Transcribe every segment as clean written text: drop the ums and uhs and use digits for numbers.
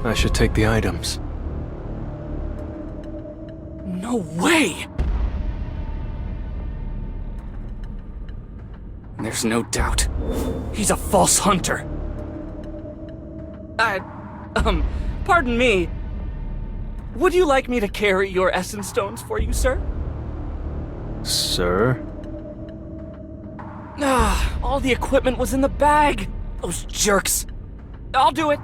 I should take the items. No way! There's no doubt. He's a false hunter. Pardon me. Would you like me to carry your essence stones for you, sir? Sir? All the equipment was in the bag. Those jerks. I'll do it.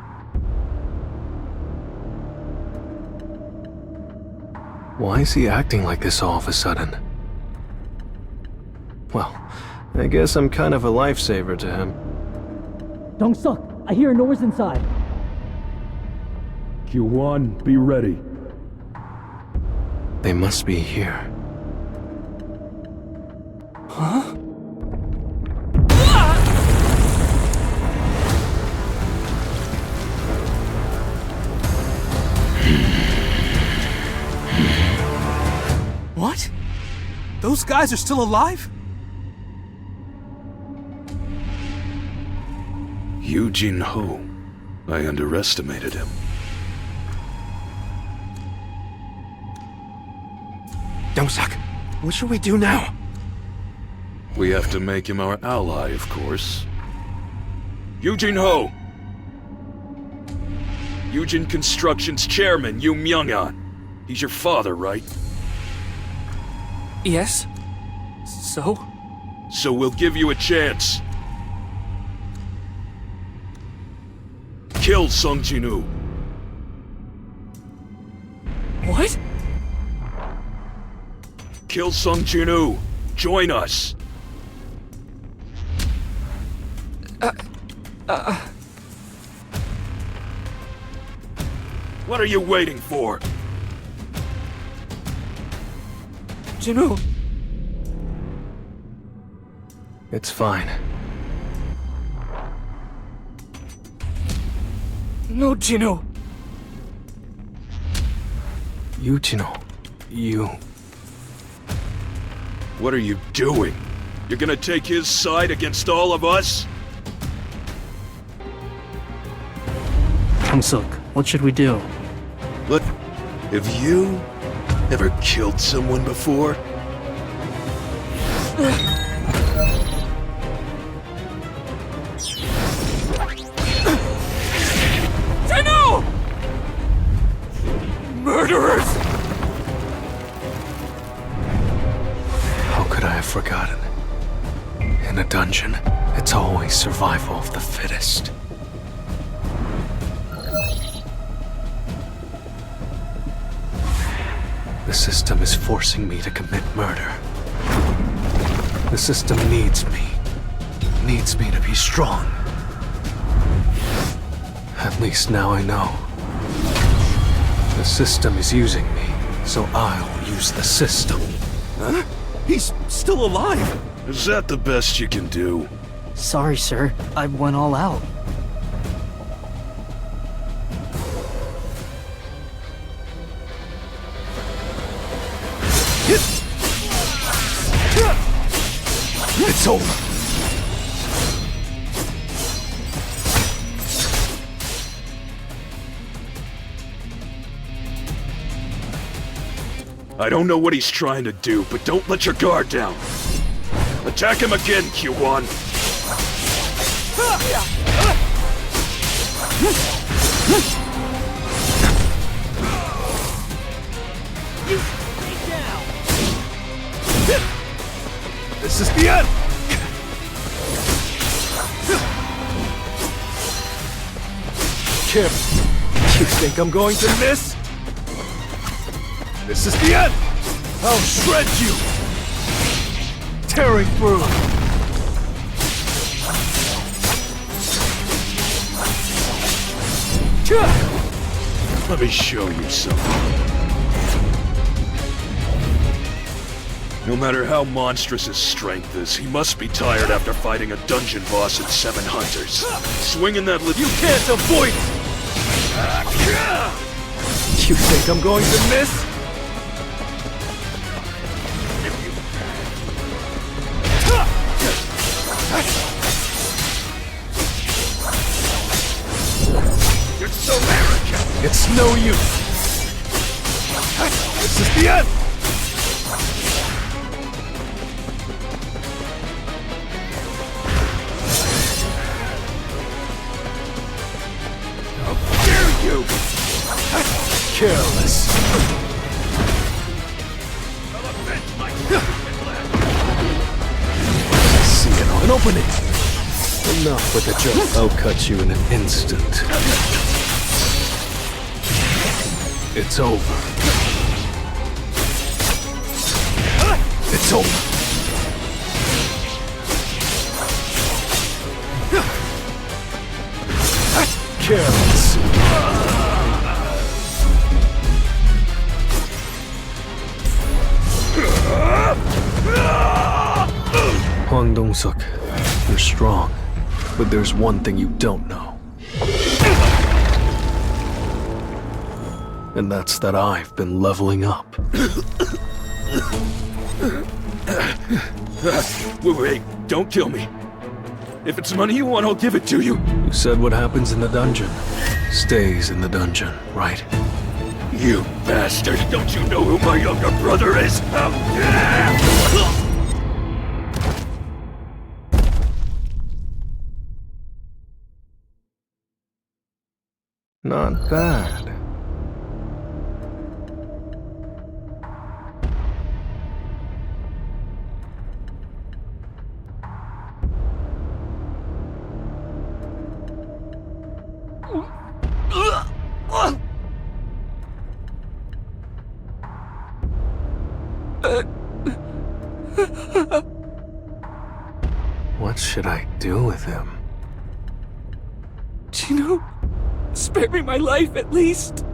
Why is he acting like this all of a sudden? Well, I guess I'm kind of a lifesaver to him. Dong-suk, I hear Nora's inside. Q1, be ready. They must be here. Huh? What? Those guys are still alive? Jinwoo. I underestimated him. Dong-suk, what should we do now? We have to make him our ally, of course. Jinwoo! Yujin Construction's chairman, Yu Myung-an. He's your father, right? Yes? So? So we'll give you a chance. Kill Sung Jinwoo. What? Kill Sung Jinwoo. Join us. What are you waiting for? Jinwoo. It's fine. No, Jinwoo. Jinwoo. You... What are you doing? You're gonna take his side against all of us? Dong-suk, what should we do? Look, have you ever killed someone before? Jinwoo! Murderers! How could I have forgotten? In a dungeon, it's always survival of the fittest. The system is forcing me to commit murder. The system needs me. Needs me to be strong. At least now I know. The system is using me, so I'll use the system. Huh? He's still alive! Is that the best you can do? Sorry, sir. I went all out. It's over. I don't know what he's trying to do, but don't let your guard down. Attack him again, Q1. This is the end! Kim, you think I'm going to miss? This is the end! I'll shred you! Tearing through! Let me show you something. No matter how monstrous his strength is, he must be tired after fighting a dungeon boss and 7 hunters. Swinging that You can't avoid it! You think I'm going to miss? You're so arrogant! no use. This is the end. How dare you! Careless. See it on. Open it. Enough with the joke. I'll cut you in an instant. It's over. It's over. Careless. Hwang Dong-suk, you're strong, but there's one thing you don't know. And that's that I've been leveling up. Wait, don't kill me. If it's money you want, I'll give it to you. You said what happens in the dungeon stays in the dungeon, right? You bastard! Don't you know who my younger brother is? How dare! Not bad. What should I do with him? Jinwoo, spare me my life at least.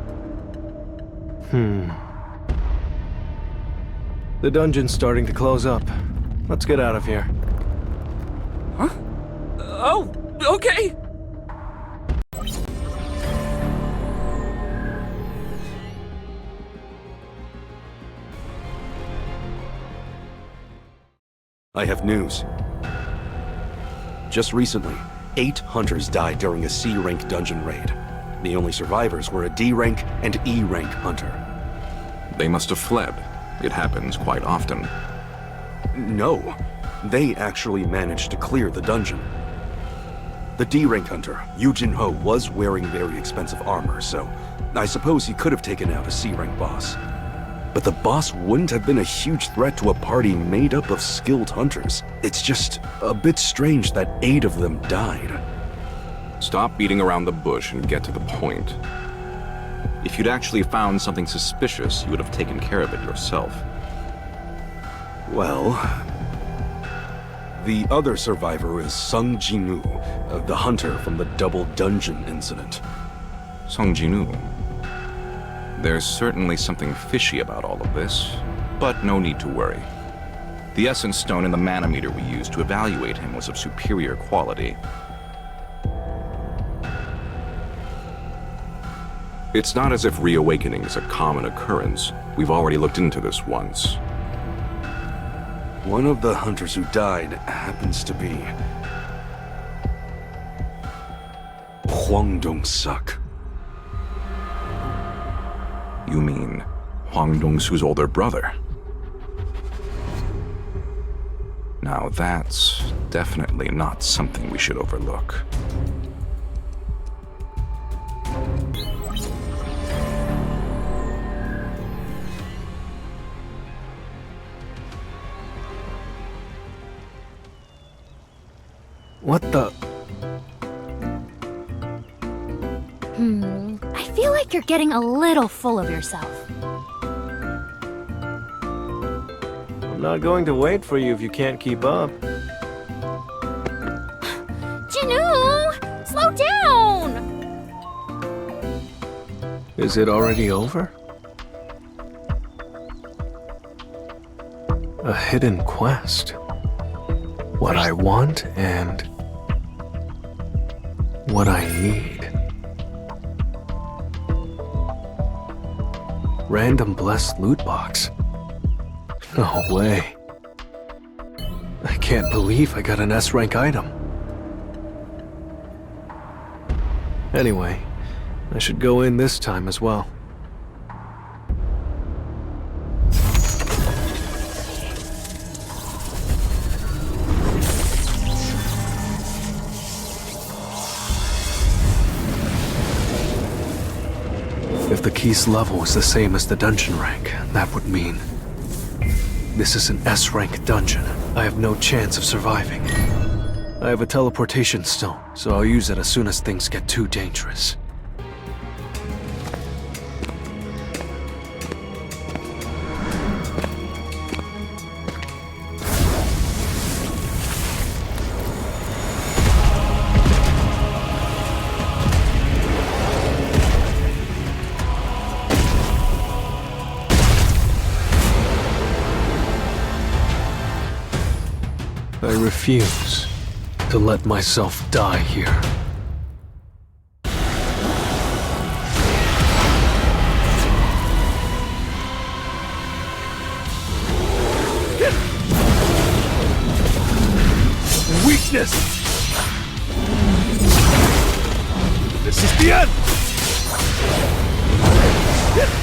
The dungeon's starting to close up. Let's get out of here. Huh? Oh, okay. I have news. Just recently, 8 hunters died during a C-rank dungeon raid. The only survivors were a D-rank and E-rank hunter. They must have fled. It happens quite often. No, they actually managed to clear the dungeon. The D-rank hunter, Jinwoo, was wearing very expensive armor, so I suppose he could have taken out a C-rank boss. But the boss wouldn't have been a huge threat to a party made up of skilled hunters. It's just a bit strange that 8 of them died. Stop beating around the bush and get to the point. If you'd actually found something suspicious, you would have taken care of it yourself. Well, the other survivor is Jinwoo, the hunter from the double dungeon incident. Jinwoo. There's certainly something fishy about all of this, but no need to worry. The essence stone in the manometer we used to evaluate him was of superior quality. It's not as if reawakening is a common occurrence. We've already looked into this once. One of the hunters who died happens to be Hwang Dong-suk. You mean Hwang Dong-suk's older brother? Now that's definitely not something we should overlook. What the? I feel like you're getting a little full of yourself. I'm not going to wait for you if you can't keep up. Jinwoo! Slow down! Is it already over? A hidden quest. What I want and what I need. Random blessed loot box. No way. I can't believe I got an S-rank item. Anyway, I should go in this time as well. If the key's level is the same as the dungeon rank, that would mean this is an S-rank dungeon. I have no chance of surviving. I have a teleportation stone, so I'll use it as soon as things get too dangerous. I refuse to let myself die here. Weakness! This is the end!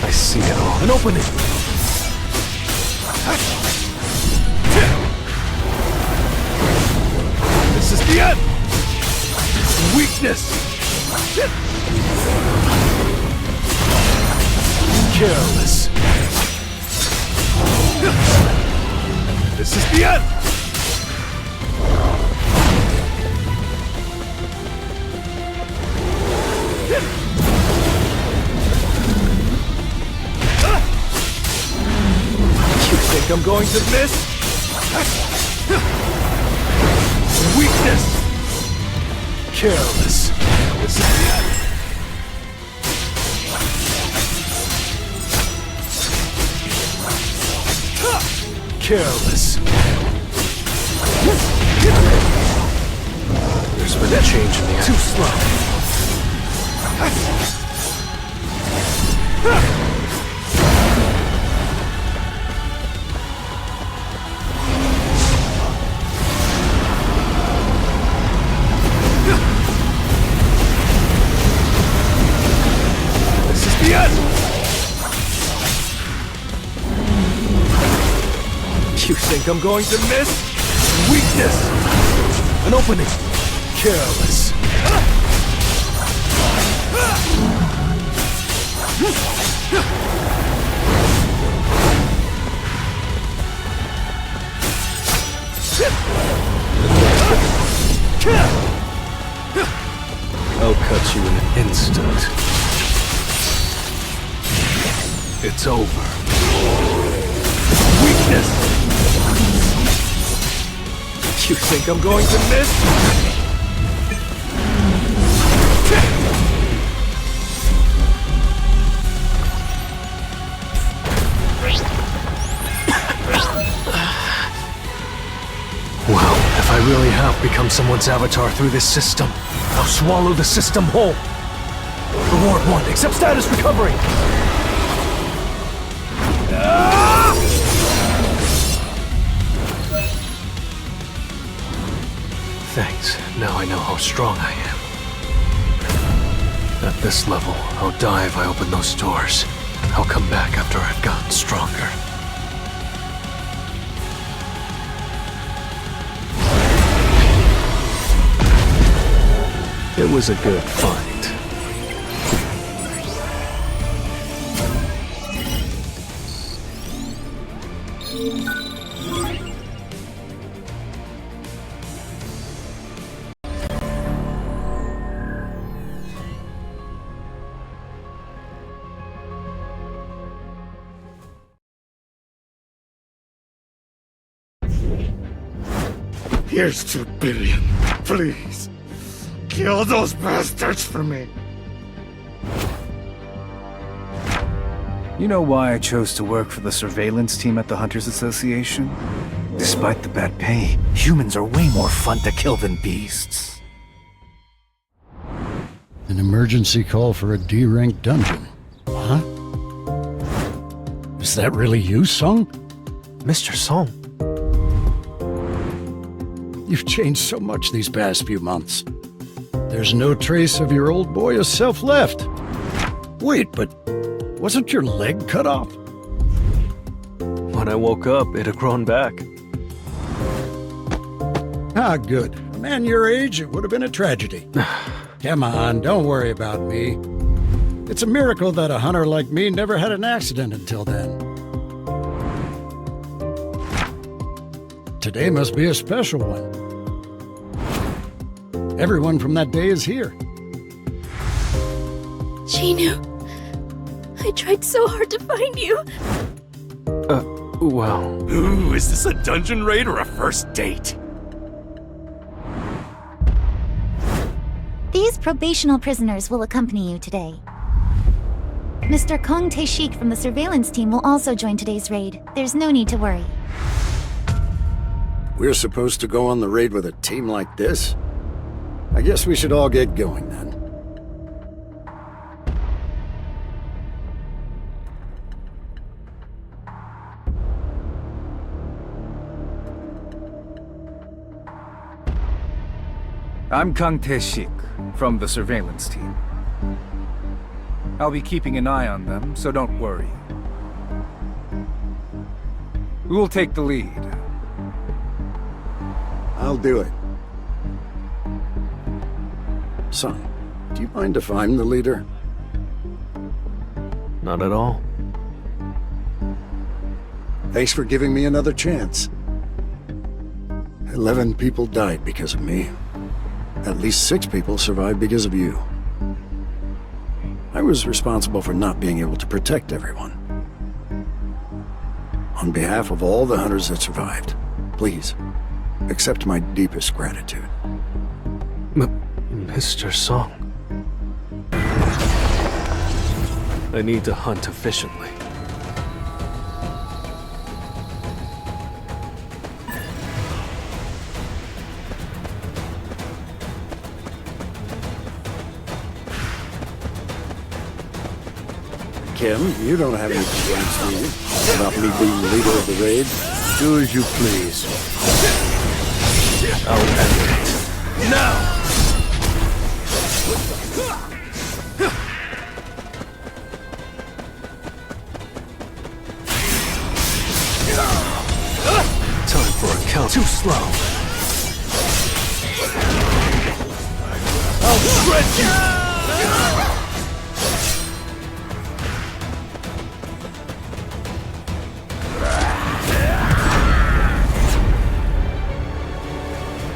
I see it all. An opening! This is the end! Weakness! Careless! This is the end! You think I'm going to miss? Weakness! Careless. This is the end. Careless. There's been a change in the air. Too slow. This is the end. You think I'm going to miss? Weakness. An opening. Careless. I'll cut you in an instant. It's over. Weakness! You think I'm going to miss? Well, if I really have become someone's avatar through this system, I'll swallow the system whole. Reward 1, accept status recovery! Thanks. Now I know how strong I am. At this level, I'll die if I open those doors. I'll come back after I've gotten stronger. It was a good fight. Here's 2 billion. Please. Kill those bastards for me. You know why I chose to work for the surveillance team at the Hunters Association? Despite the bad pay, humans are way more fun to kill than beasts. An emergency call for a D-rank dungeon. Huh? Is that really you, Song? Mr. Song. You've changed so much these past few months. There's no trace of your old boyish self left. Wait, but wasn't your leg cut off? When I woke up, it had grown back. Ah, good. A man your age, it would have been a tragedy. Come on, don't worry about me. It's a miracle that a hunter like me never had an accident until then. Today must be a special one. Everyone from that day is here. Jinwoo, I tried so hard to find you. Wow. Ooh, is this a dungeon raid or a first date? These probational prisoners will accompany you today. Mr. Kong Tae-shik from the surveillance team will also join today's raid. There's no need to worry. We're supposed to go on the raid with a team like this? I guess we should all get going then. I'm Kang Tae-shik, from the surveillance team. I'll be keeping an eye on them, so don't worry. Who will take the lead? I'll do it. Son, do you mind if I'm the leader? Not at all. Thanks for giving me another chance. 11 people died because of me. At least 6 people survived because of you. I was responsible for not being able to protect everyone. On behalf of all the hunters that survived, please, accept my deepest gratitude. Mr. Song. I need to hunt efficiently. Kim, you don't have any complaints, do you? About me being leader of the raid? Do as you please. I'll end it. Now! Time for a count. Too slow. I'll shred you!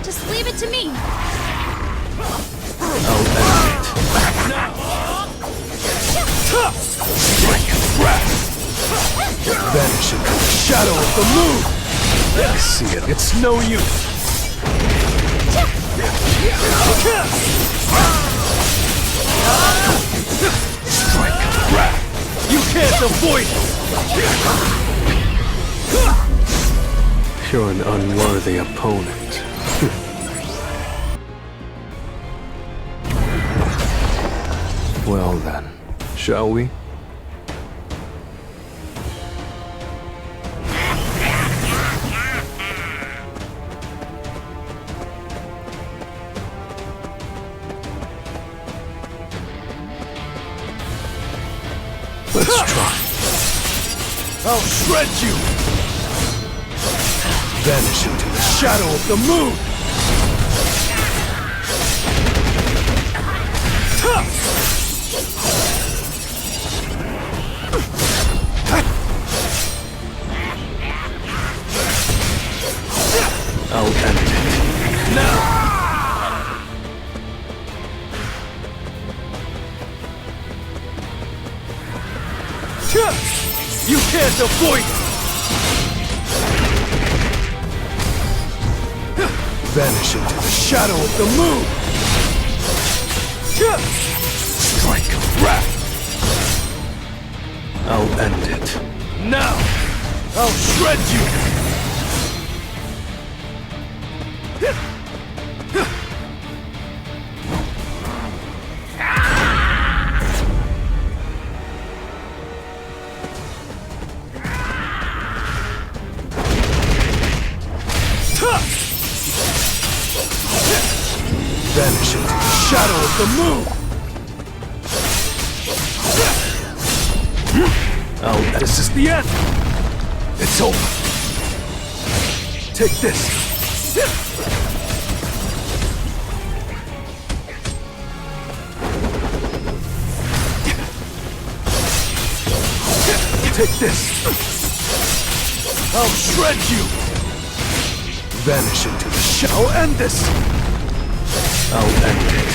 Just leave it to me. I'll end it. Vanish into the shadow of the moon! I see it. It's no use. Strike. Wrath. You can't avoid it! You're an unworthy opponent. Well then, shall we? Let's try. I'll shred you! Vanish into the shadow of the moon! I'll end it. Now! You can't avoid it! Vanish into the shadow of the moon! Strike of wrath! I'll end it. Now! I'll shred you! Vanish into the shadow of the moon! Oh, this is the end! It's over. Take this. Take this. I'll shred you. Vanish into the shadow. I'll end this. I'll end it.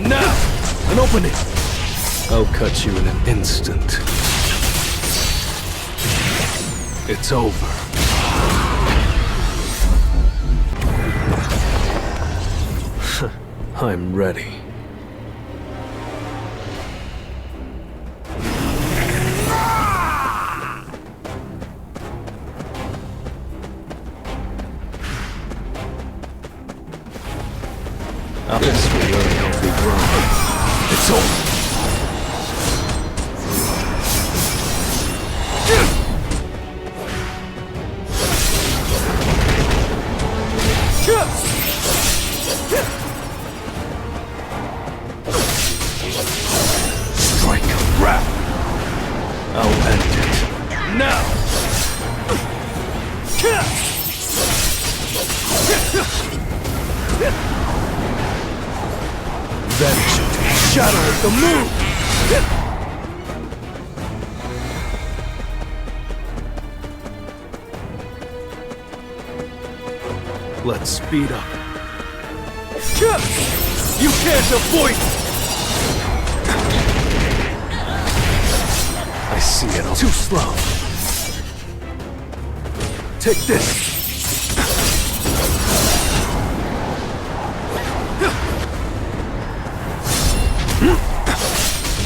Now! An opening. I'll cut you in an instant. It's over. I'm ready. This will learn how to run. It's over. Strike a wrap. I'll end it. Now! Vanish into the shadow of the moon! Let's speed up. You can't avoid it! I see it all too slow. Take this!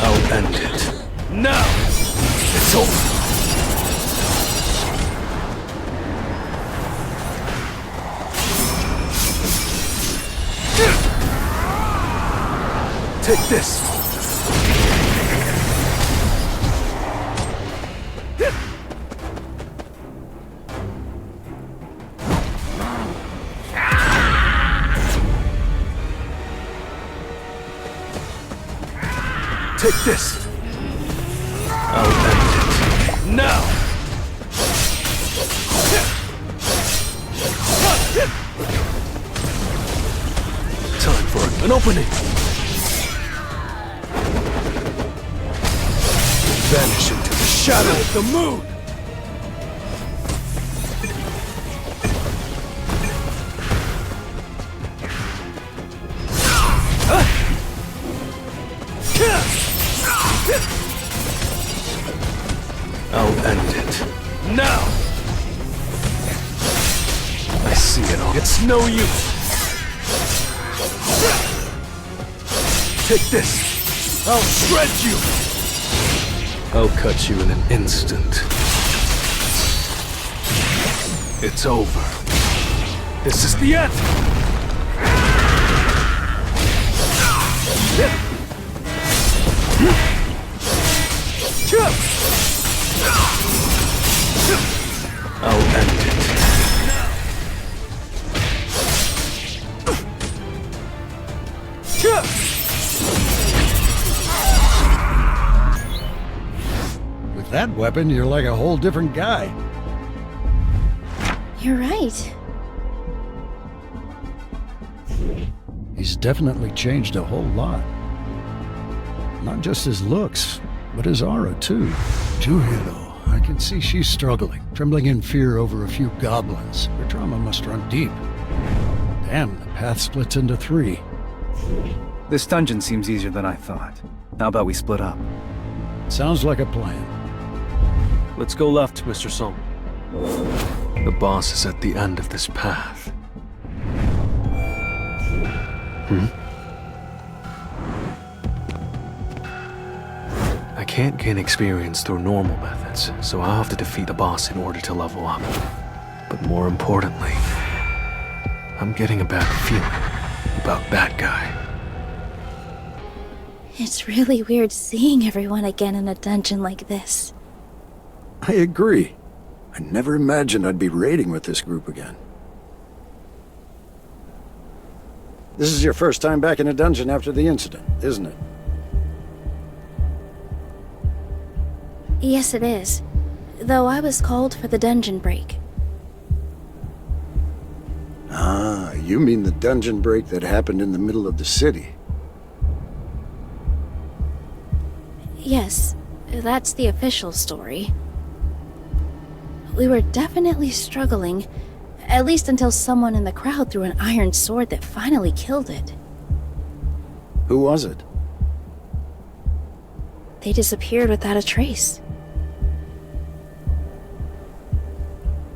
I'll end it. Now! It's over! Take this! Take this! I'll end it. Now! Time for an opening! Vanish into the shadow of the moon! I'll end it. Now! I see it all. It's no use! Take this! I'll shred you! I'll cut you in an instant. It's over. This is the end! I'll end it. With that weapon, you're like a whole different guy. You're right. He's definitely changed a whole lot. Not just his looks, but his aura, too. Juhiro, I can see she's struggling, trembling in fear over a few goblins. Her trauma must run deep. Damn, the path splits into 3. This dungeon seems easier than I thought. How about we split up? Sounds like a plan. Let's go left, Mr. Song. The boss is at the end of this path. I can't gain experience through normal methods, so I'll have to defeat the boss in order to level up. But more importantly, I'm getting a bad feeling about that guy. It's really weird seeing everyone again in a dungeon like this. I agree. I never imagined I'd be raiding with this group again. This is your first time back in a dungeon after the incident, isn't it? Yes, it is. Though I was called for the dungeon break. Ah, you mean the dungeon break that happened in the middle of the city? Yes, that's the official story. We were definitely struggling, at least until someone in the crowd threw an iron sword that finally killed it. Who was it? They disappeared without a trace.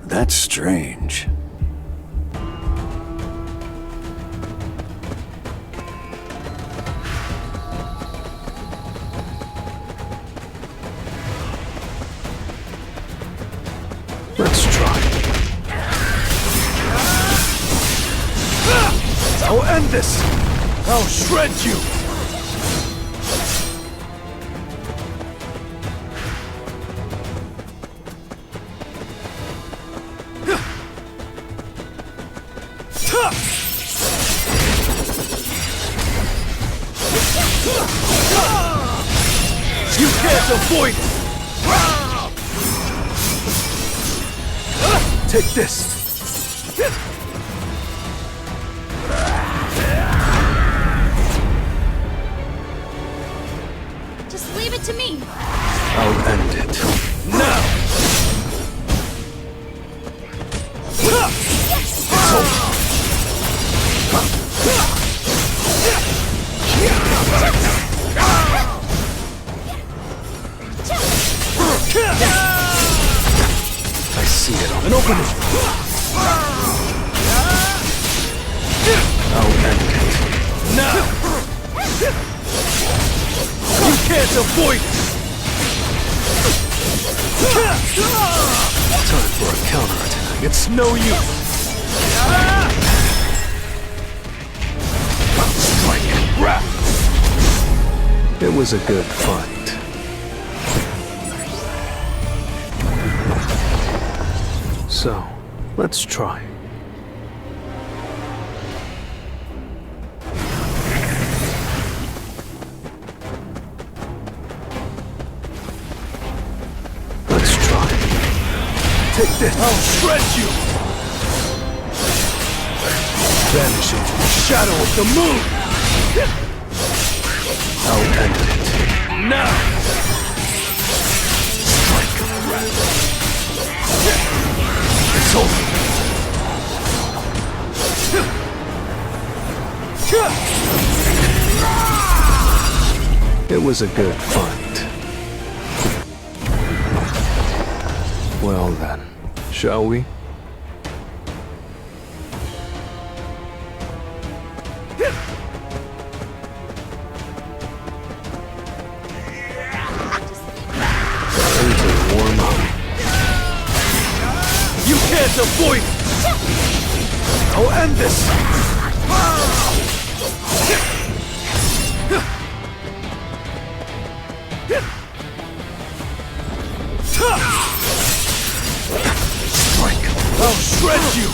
That's strange. Let's try. I'll end this! I'll shred you! You can't avoid it! Take this! Just leave it to me! I'll end it. Now! It's over! I see it on an opening. I'll end it. Now! You can't avoid it! Time for a counterattack. It's no use. Strike and grab. It was a good fight. So, let's try. Let's try. Take this. I'll shred you. Vanish into the shadow of the moon. I'll end it. Now. Strike and grab. It's over. It was a good fight. Well then, shall we? Time to warm up. You can't avoid it! I'll end this! Strike! I'll shred you!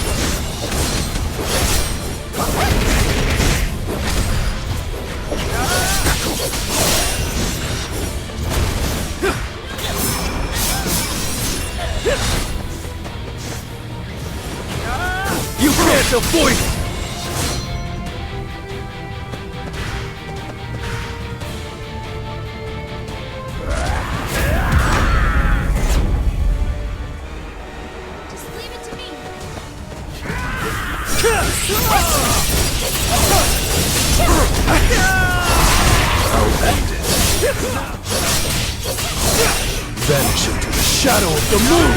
You can't avoid it! Just leave it to me! I'll end it. Vanish into the shadow of the moon!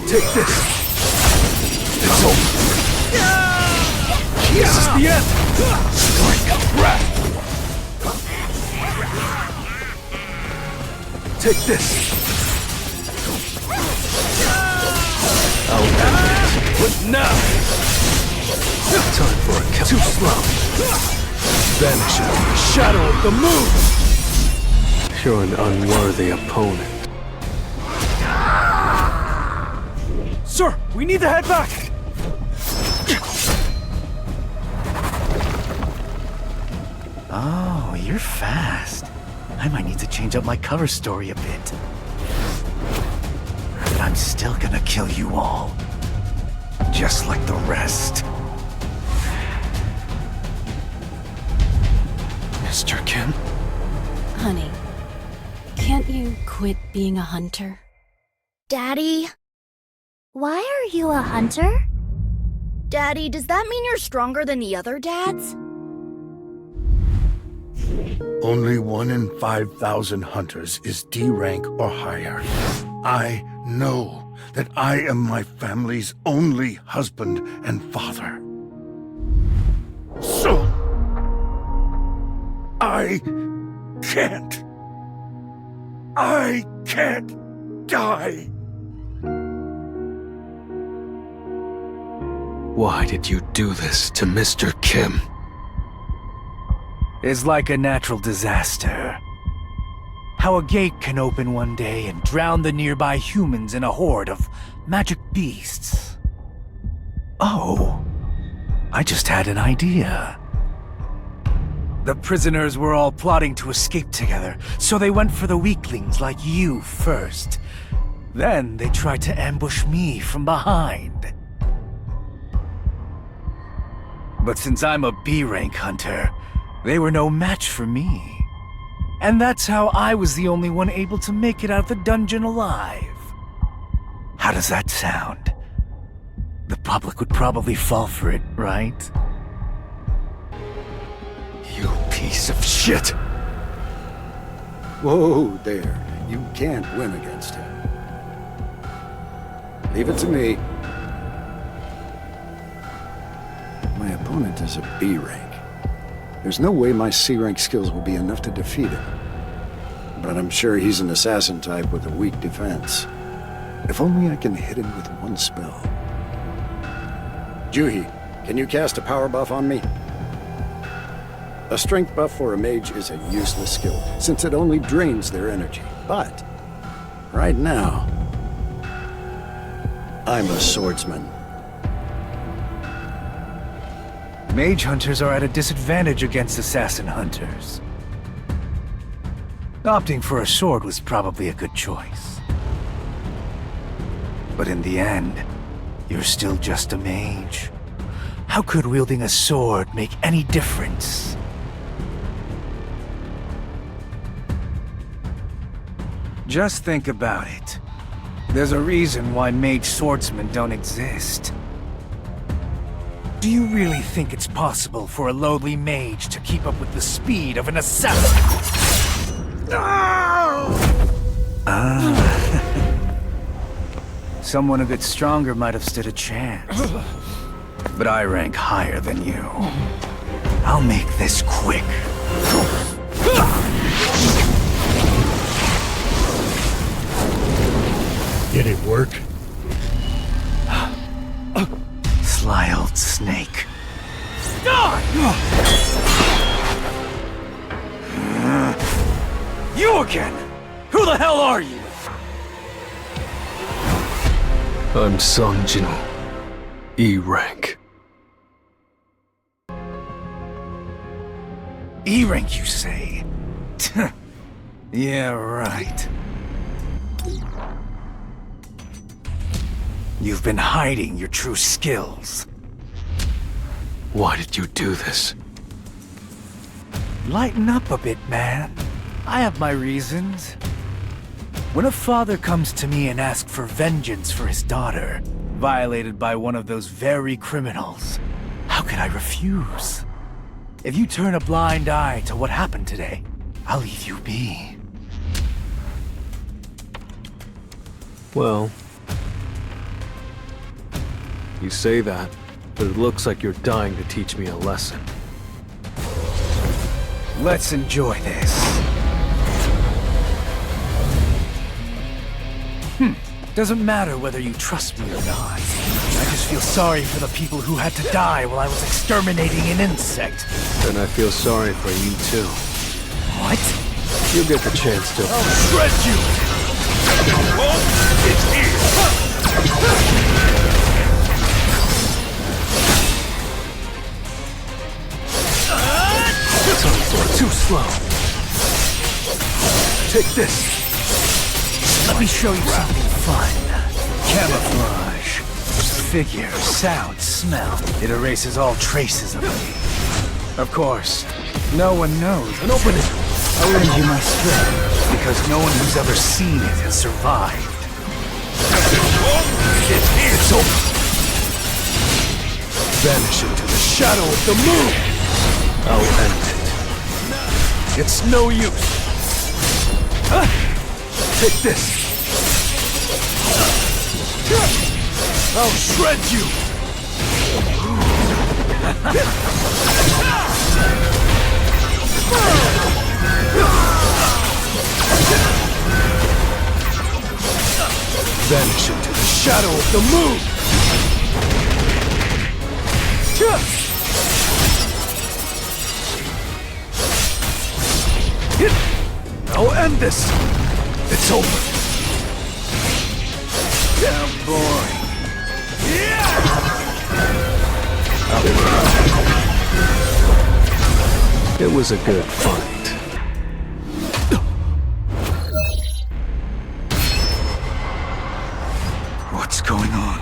Take this! It's over! This is the end! Strike and grab! Take this! I'll end it. But now! Time for a count. Too slow! Vanish into the shadow of the moon! You're an unworthy opponent. Sir, we need to head back! Oh, you're fast. I might need to change up my cover story a bit. But I'm still gonna kill you all. Just like the rest. Mr. Kim? Honey, can't you quit being a hunter? Daddy? Why are you a hunter? Daddy, does that mean you're stronger than the other dads? Only 1 in 5,000 hunters is D rank or higher. I know that I am my family's only husband and father. So, I can't die. Why did you do this to Mr. Kim? It's like a natural disaster. How a gate can open one day and drown the nearby humans in a horde of magic beasts. Oh, I just had an idea. The prisoners were all plotting to escape together, so they went for the weaklings like you first. Then they tried to ambush me from behind. But since I'm a B-rank hunter, they were no match for me. And that's how I was the only one able to make it out of the dungeon alive. How does that sound? The public would probably fall for it, right? You piece of shit! Whoa there. You can't win against him. Leave it to me. My opponent is a B rank. There's no way my C rank skills will be enough to defeat him. But I'm sure he's an assassin type with a weak defense. If only I can hit him with one spell. Juhi, can you cast a power buff on me? A strength buff for a mage is a useless skill, since it only drains their energy. But, right now, I'm a swordsman. Mage hunters are at a disadvantage against assassin hunters. Opting for a sword was probably a good choice. But in the end, you're still just a mage. How could wielding a sword make any difference? Just think about it. There's a reason why mage swordsmen don't exist. Do you really think it's possible for a lowly mage to keep up with the speed of an assassin? Someone a bit stronger might have stood a chance. But I rank higher than you. I'll make this quick. Did it work? Sly old snake. You again! Who the hell are you? I'm Sung Jinwoo, E rank. E rank, you say? Yeah, right. You've been hiding your true skills. Why did you do this? Lighten up a bit, man. I have my reasons. When a father comes to me and asks for vengeance for his daughter, violated by one of those very criminals, how can I refuse? If you turn a blind eye to what happened today, I'll leave you be. Well, you say that, but it looks like you're dying to teach me a lesson. Let's enjoy this. Doesn't matter whether you trust me or not. I just feel sorry for the people who had to die while I was exterminating an insect. Then I feel sorry for you too. What? You'll get the chance to... I'll shred you! It's Too slow. Take this! Let me show you something fun. Camouflage. Figure, sound, smell. It erases all traces of me. Of course, no one knows. And open it! I lend you my strength, because no one who's ever seen it has survived. It's over! Vanish into the shadow of the moon! I'll end it. It's no use! Take this! I'll shred you! Vanish into the shadow of the moon! I'll end this! It's over! How boring. It was a good fight. What's going on?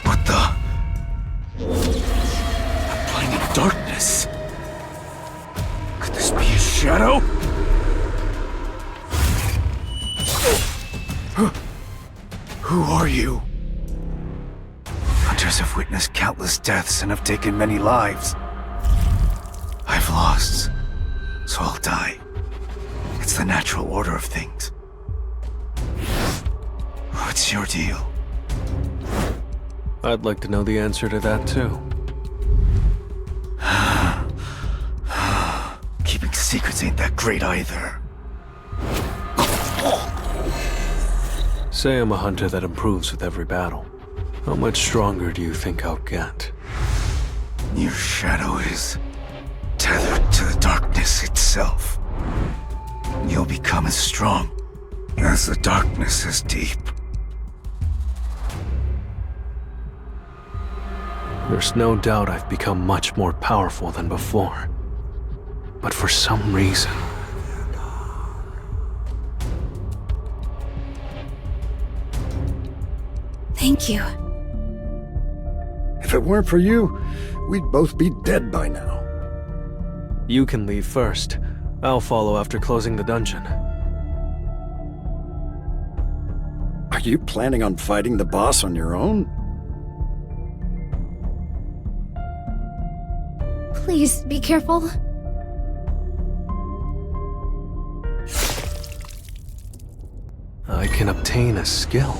What the? I'm playing in darkness. Could this be a shadow? Who are you? Hunters have witnessed countless deaths and have taken many lives. I've lost, so I'll die. It's the natural order of things. What's your deal? I'd like to know the answer to that too. Keeping secrets ain't that great either. Say I'm a hunter that improves with every battle. How much stronger do you think I'll get? Your shadow is tethered to the darkness itself. You'll become as strong as the darkness is deep. There's no doubt I've become much more powerful than before. But for some reason... Thank you. If it weren't for you, we'd both be dead by now. You can leave first. I'll follow after closing the dungeon. Are you planning on fighting the boss on your own? Please, be careful. I can obtain a skill.